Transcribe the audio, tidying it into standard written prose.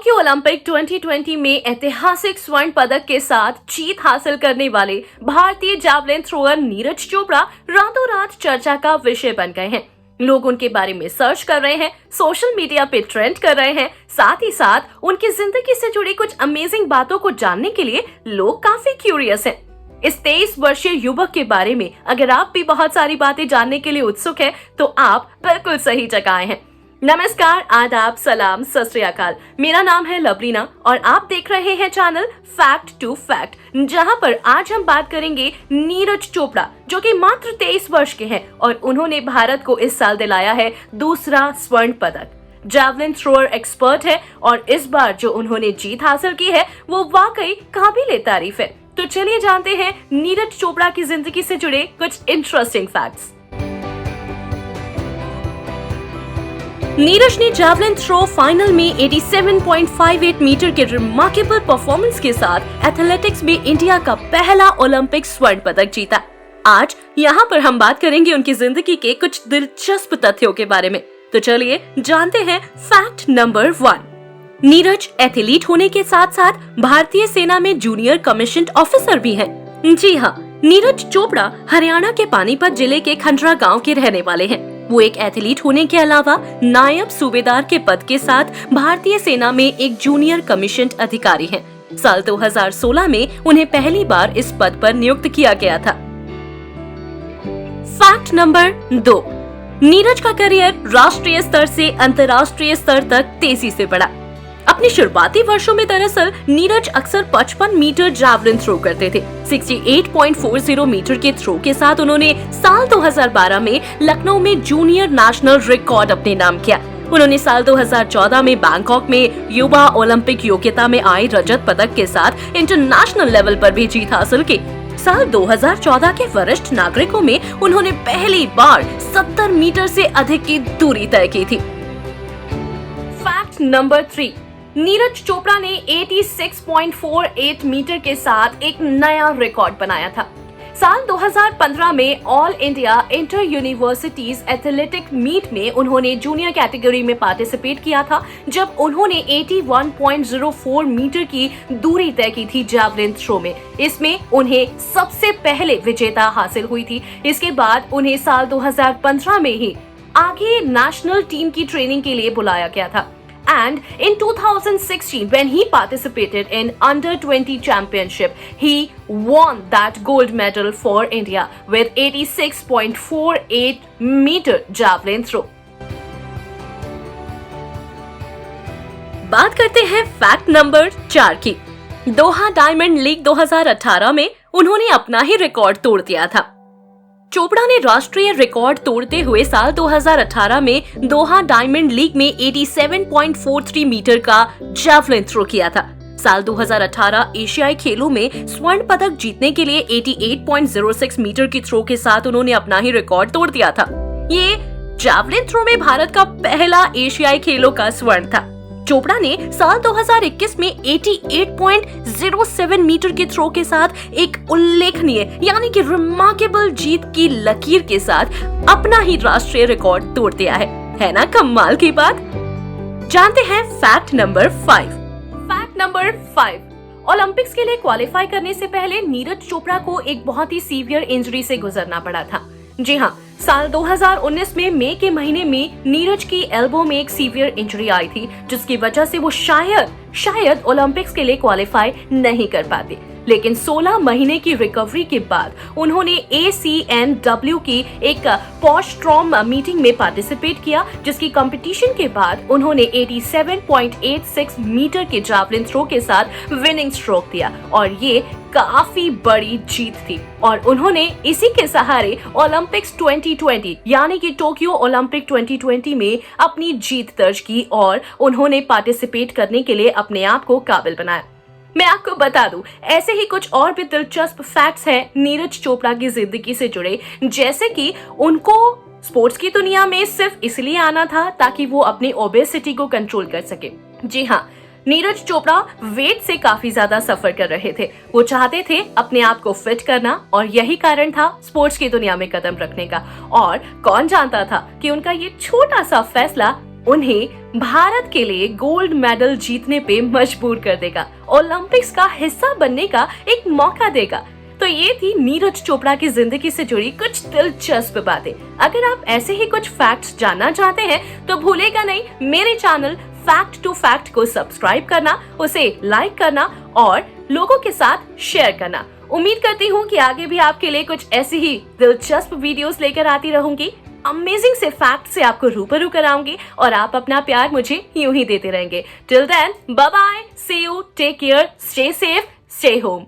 Tokyo Olympic 2020 में ऐतिहासिक स्वर्ण पदक के साथ जीत हासिल करने वाले भारतीय जैवलिन थ्रोअर नीरज चोपड़ा रातों रात चर्चा का विषय बन गए हैं। लोग उनके बारे में सर्च कर रहे हैं, सोशल मीडिया पे ट्रेंड कर रहे हैं। साथ ही साथ उनकी जिंदगी से जुड़ी कुछ अमेजिंग बातों को जानने के लिए लोग काफी क्यूरियस हैं। इस 23 वर्षीय युवक के बारे में अगर आप भी बहुत सारी बातें जानने के लिए उत्सुक हैं, तो आप बिल्कुल सही जगह आए हैं। नमस्कार, आदाब, सलाम, सत श्री अकाल। मेरा नाम है लवलीना और आप देख रहे हैं चैनल फैक्ट टू फैक्ट, जहां पर आज हम बात करेंगे नीरज चोपड़ा, जो कि मात्र 23 वर्ष के हैं और उन्होंने भारत को इस साल दिलाया है दूसरा स्वर्ण पदक। जैवलिन थ्रोअर एक्सपर्ट है और इस बार जो उन्होंने जीत हासिल की है वो वाकई काबिले तारीफ है। तो चलिए जानते हैं नीरज चोपड़ा की जिंदगी से जुड़े कुछ इंटरेस्टिंग फैक्ट्स। नीरज ने जैवलिन थ्रो फाइनल में 87.58 मीटर के रिमार्केबल परफॉर्मेंस के साथ एथलेटिक्स में इंडिया का पहला ओलंपिक स्वर्ण पदक जीता। आज यहाँ पर हम बात करेंगे उनकी जिंदगी के कुछ दिलचस्प तथ्यों के बारे में। तो चलिए जानते हैं फैक्ट नंबर 1। नीरज एथलीट होने के साथ साथ भारतीय सेना में जूनियर कमीशन्ड ऑफिसर भी हैं। जी हाँ, नीरज चोपड़ा हरियाणा के पानीपत जिले के खंडरा गांव के रहने वाले हैं। वो एक एथलीट होने के अलावा नायब सूबेदार के पद के साथ भारतीय सेना में एक जूनियर कमीशन्ड अधिकारी हैं। साल 2016 में उन्हें पहली बार इस पद पर नियुक्त किया गया था। Fact number 2। नीरज का करियर राष्ट्रीय स्तर से अंतर्राष्ट्रीय स्तर तक तेजी से बढ़ा। अपने शुरुआती वर्षों में दरअसल नीरज अक्सर 55 मीटर जैवलिन थ्रो करते थे। 68.40 मीटर के थ्रो के साथ उन्होंने साल 2012 में लखनऊ में जूनियर नेशनल रिकॉर्ड अपने नाम किया। उन्होंने साल 2014 में बैंकॉक में युवा ओलंपिक योग्यता में आए रजत पदक के साथ इंटरनेशनल लेवल पर भी जीत हासिल की। साल 2014 के वरिष्ठ नागरिकों में उन्होंने पहली बार 70 मीटर से अधिक की दूरी तय की थी। Fact number 3। नीरज चोपड़ा ने 86.48 मीटर के साथ एक नया रिकॉर्ड बनाया था। साल 2015 में All India inter universities athletic meet में उन्होंने जूनियर कैटेगरी में पार्टिसिपेट किया था, जब उन्होंने 81.04 मीटर की दूरी तय की थी जैवलिन थ्रो में। इसमें उन्हें सबसे पहले विजेता हासिल हुई थी। इसके बाद उन्हें साल 2015 में ही आगे नेशनल टीम की ट्रेनिंग के लिए बुलाया गया था। And in 2016, when he participated in under-20 championship, he won that gold medal for India with 86.48 meter javelin throw. बात करते हैं फैक्ट नंबर 4 की। दोहा डायमंड लीग 2018 में उन्होंने अपना ही रिकॉर्ड तोड़ दिया था। चोपड़ा ने राष्ट्रीय रिकॉर्ड तोड़ते हुए साल 2018 में दोहा डायमंड लीग में 87.43 मीटर का जैवलिन थ्रो किया था। साल 2018 एशियाई खेलों में स्वर्ण पदक जीतने के लिए 88.06 मीटर की थ्रो के साथ उन्होंने अपना ही रिकॉर्ड तोड़ दिया था। ये जैवलिन थ्रो में भारत का पहला एशियाई खेलों का स्वर्ण था। चोपड़ा ने साल 2021 में 88.07 मीटर के थ्रो के साथ एक उल्लेखनीय यानी कि रिमार्केबल जीत की लकीर के साथ अपना ही राष्ट्रीय रिकॉर्ड तोड़ दिया है ना कमाल की बात। जानते हैं fact number 5। Fact number 5। Olympics के लिए क्वालिफाई करने से पहले नीरज चोपड़ा को एक बहुत ही सीवियर इंजरी से गुजरना पड़ा था। जी हाँ, साल 2019 में मई के महीने में नीरज की एल्बो में एक सीवियर इंजरी आई थी, जिसकी वजह से वो शायद ओलंपिक्स के लिए क्वालिफाई नहीं कर पाते। लेकिन 16 महीने की रिकवरी के बाद उन्होंने ACNW की एक पोस्ट-ट्रॉम मीटिंग में पार्टिसिपेट किया, जिसकी कंपटीशन के बाद उन्होंने 87.86 मीटर के जैवलिन थ्रो के साथ विनिंग स्ट्रोक दिया और ये काफी बड़ी जीत थी। और उन्होंने इसी के सहारे ओलंपिक्स 2020 यानी कि टोक्यो ओलंपिक 2020 में अपनी जीत दर्ज की और उन्होंने पार्टिसिपेट करने के लिए अपने आप को काबिल बनाया। मैं आपको बता दूं, ऐसे ही कुछ और भी दिलचस्प फैक्ट्स हैं नीरज चोपड़ा की जिंदगी से जुड़े, जैसे कि उनको स्पोर्ट्स की दुनिया में सिर्फ इसलिए आना था ताकि वो अपनी ओबेसिटी को कंट्रोल कर सके। जी हाँ, नीरज चोपड़ा वेट से काफी ज्यादा सफर कर रहे थे। वो चाहते थे अपने आप को फिट करना और यही कारण था स्पोर्ट्स की दुनिया में कदम रखने का। और कौन जानता था कि उनका ये छोटा सा फैसला उन्हें भारत के लिए गोल्ड मेडल जीतने पे मजबूर कर देगा, ओलंपिक्स का हिस्सा बनने का एक मौका देगा। तो ये थी नीरज चोपड़ा की जिंदगी से जुड़ी कुछ दिलचस्प बातें। अगर आप ऐसे ही कुछ फैक्ट्स जानना चाहते हैं तो भूलेगा नहीं मेरे चैनल फैक्ट टू फैक्ट को सब्सक्राइब करना, उसे लाइक करना और लोगों के साथ शेयर करना। उम्मीद करती हूँ कि आगे भी आपके लिए कुछ ऐसी ही दिलचस्प वीडियोस लेकर आती रहूंगी, अमेजिंग से फैक्ट से आपको रूबरू कराऊंगी और आप अपना प्यार मुझे यूं ही देते रहेंगे। Till then, bye bye, see you, take care, stay safe, stay home.